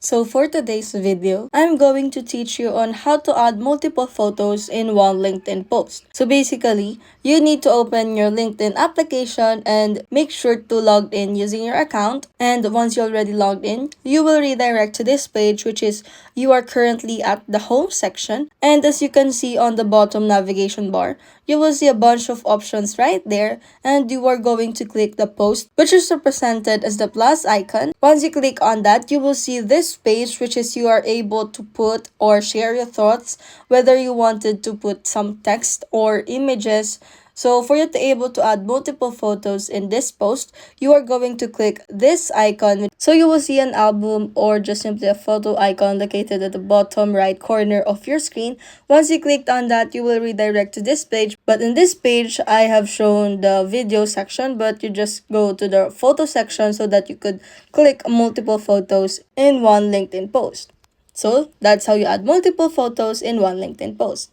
So for today's video, I'm going to teach you on how to add multiple photos in one LinkedIn post. So basically, you need to open your LinkedIn application and make sure to log in using your account. And once you're already logged in, you will redirect to this page, which is you are currently at the home section. And as you can see on the bottom navigation bar, you will see a bunch of options right there, and you are going to click the post, which is represented as the plus icon. Once you click on that, you will see this page, which is you are able to put or share your thoughts, whether you wanted to put some text or images. So for you to able to add multiple photos in this post, you are going to click this icon. So you will see an album or just simply a photo icon located at the bottom right corner of your screen. Once you clicked on that, you will redirect to this page. But in this page, I have shown the video section, but you just go to the photo section so that you could click multiple photos in one LinkedIn post. So that's how you add multiple photos in one LinkedIn post.